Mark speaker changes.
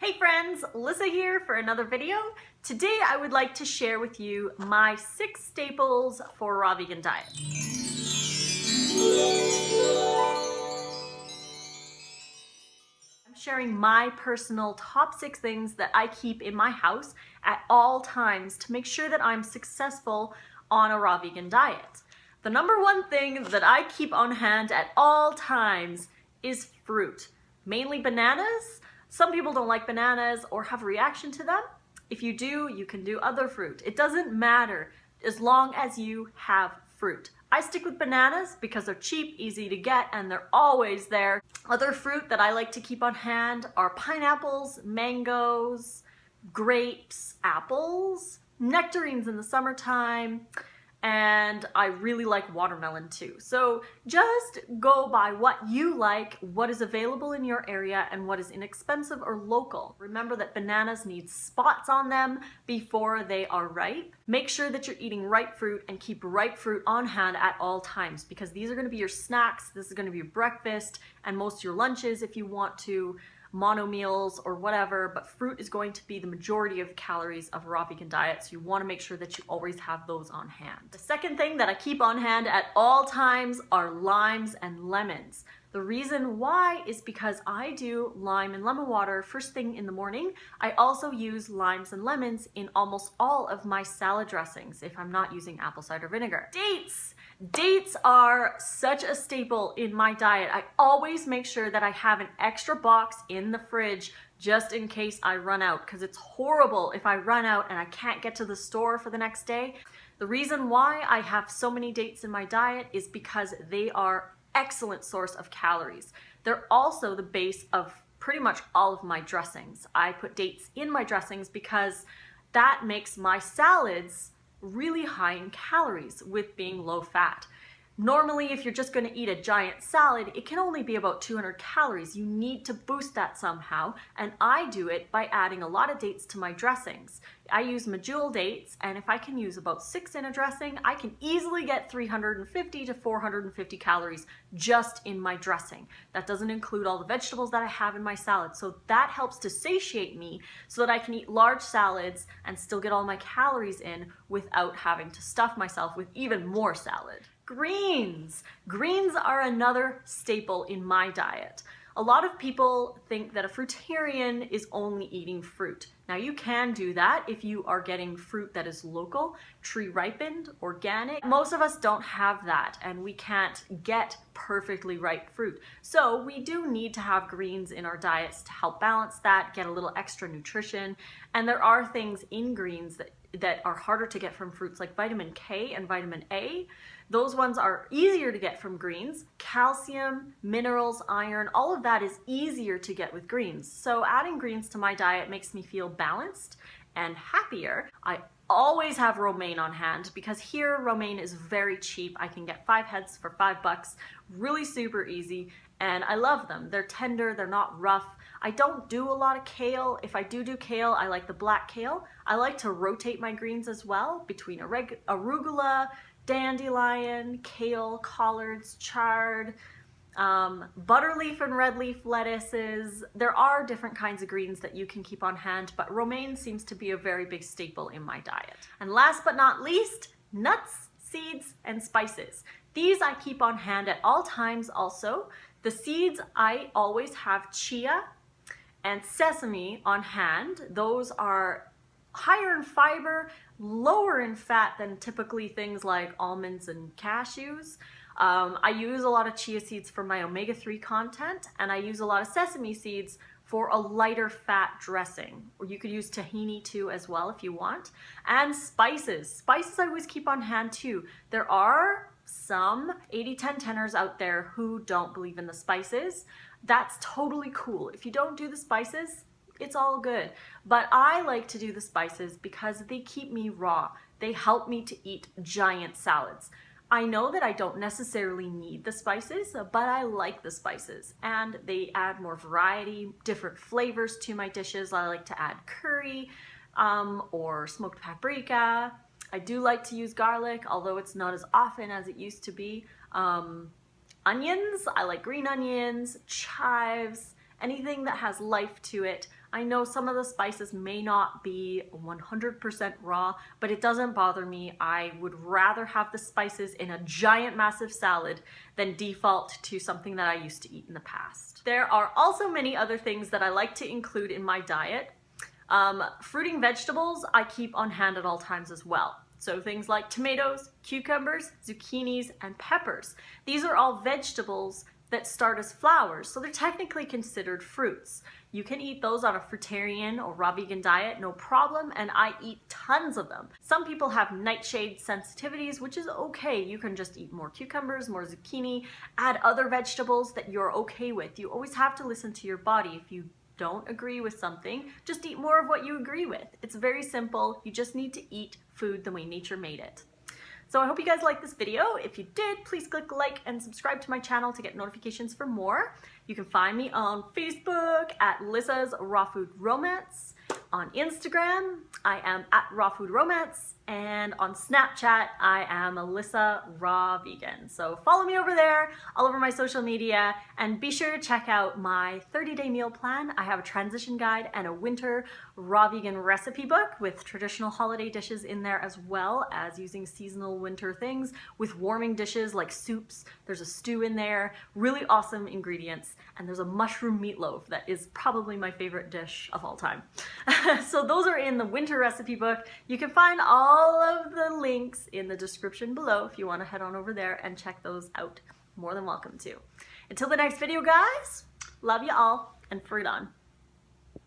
Speaker 1: Hey friends, Lissa here for another video. Today I would like to share with you my 6 staples for a raw vegan diet. I'm sharing my personal top 6 things that I keep in my house at all times to make sure that I'm successful on a raw vegan diet. The number one thing that I keep on hand at all times is fruit, mainly bananas. Some people don't like bananas or have a reaction to them. If you do, you can do other fruit. It doesn't matter as long as you have fruit. I stick with bananas because they're cheap, easy to get, and they're always there. Other fruit that I like to keep on hand are pineapples, mangoes, grapes, apples, nectarines in the summertime, and I really like watermelon too. So just go by what you like, what is available in your area, and what is inexpensive or local. Remember that bananas need spots on them before they are ripe. Make sure that you're eating ripe fruit and keep ripe fruit on hand at all times, because these are going to be your snacks, this is going to be your breakfast, and most of your lunches if you want to, mono meals or whatever, but fruit is going to be the majority of the calories of a raw vegan diet, so you want to make sure that you always have those on hand. The second thing that I keep on hand at all times are limes and lemons. The reason why is because I do lime and lemon water first thing in the morning. I also use limes and lemons in almost all of my salad dressings if I'm not using apple cider vinegar. Dates! Dates are such a staple in my diet. I always make sure that I have an extra box in the fridge just in case I run out, because it's horrible if I run out and I can't get to the store for the next day. The reason why I have so many dates in my diet is because they are excellent source of calories. They're also the base of pretty much all of my dressings. I put dates in my dressings because that makes my salads really high in calories with being low fat. Normally, if you're just going to eat a giant salad, it can only be about 200 calories. You need to boost that somehow, and I do it by adding a lot of dates to my dressings. I use medjool dates, and if I can use about 6 in a dressing, I can easily get 350 to 450 calories just in my dressing. That doesn't include all the vegetables that I have in my salad, so that helps to satiate me so that I can eat large salads and still get all my calories in without having to stuff myself with even more salad. Greens. Greens are another staple in my diet. A lot of people think that a fruitarian is only eating fruit. Now you can do that if you are getting fruit that is local, tree ripened, organic. Most of us don't have that, and we can't get perfectly ripe fruit. So we do need to have greens in our diets to help balance that, get a little extra nutrition. And there are things in greens that are harder to get from fruits, like vitamin K and vitamin A. Those ones are easier to get from greens. Calcium, minerals, iron, all of that is easier to get with greens. So adding greens to my diet makes me feel balanced and happier. I always have romaine on hand because here romaine is very cheap. I can get 5 heads for $5, really super easy, and I love them. They're tender, they're not rough. I don't do a lot of kale. If I do kale, I like the black kale. I like to rotate my greens as well between arugula, dandelion, kale, collards, chard, butterleaf and red leaf lettuces. There are different kinds of greens that you can keep on hand, but romaine seems to be a very big staple in my diet. And last but not least, nuts, seeds, and spices. These I keep on hand at all times also. The seeds, I always have chia and sesame on hand. Those are higher in fiber, lower in fat than typically things like almonds and cashews. I use a lot of chia seeds for my omega-3 content, and I use a lot of sesame seeds for a lighter fat dressing. Or you could use tahini too as well if you want. And spices. Spices I always keep on hand too. There are some 80-10-10ers out there who don't believe in the spices. That's totally cool. If you don't do the spices, it's all good. But I like to do the spices because they keep me raw. They help me to eat giant salads. I know that I don't necessarily need the spices, but I like the spices, and they add more variety, different flavors to my dishes. I like to add curry or smoked paprika. I do like to use garlic, although it's not as often as it used to be. Onions, I like green onions, chives, anything that has life to it. I know some of the spices may not be 100% raw, but it doesn't bother me. I would rather have the spices in a giant massive salad than default to something that I used to eat in the past. There are also many other things that I like to include in my diet. Fruiting vegetables I keep on hand at all times as well. So things like tomatoes, cucumbers, zucchinis, and peppers. These are all vegetables that start as flowers, so they're technically considered fruits. You can eat those on a fruitarian or raw vegan diet, no problem, and I eat tons of them. Some people have nightshade sensitivities, which is okay. You can just eat more cucumbers, more zucchini, add other vegetables that you're okay with. You always have to listen to your body. If you don't agree with something, just eat more of what you agree with. It's very simple. You just need to eat food the way nature made it. So I hope you guys liked this video. If you did, please click like and subscribe to my channel to get notifications for more. You can find me on Facebook at Lissa's Raw Food Romance. On Instagram, I am at Raw Food Romance, and on Snapchat, I am Lissa Raw Vegan. So follow me over there, all over my social media, and be sure to check out my 30-day meal plan. I have a transition guide and a winter raw vegan recipe book with traditional holiday dishes in there, as well as using seasonal winter things with warming dishes like soups. There's a stew in there, really awesome ingredients, and there's a mushroom meatloaf that is probably my favorite dish of all time. So those are in the winter recipe book. You can find all of the links in the description below if you want to head on over there and check those out. More than welcome to. Until the next video, guys, love you all, and fruit on.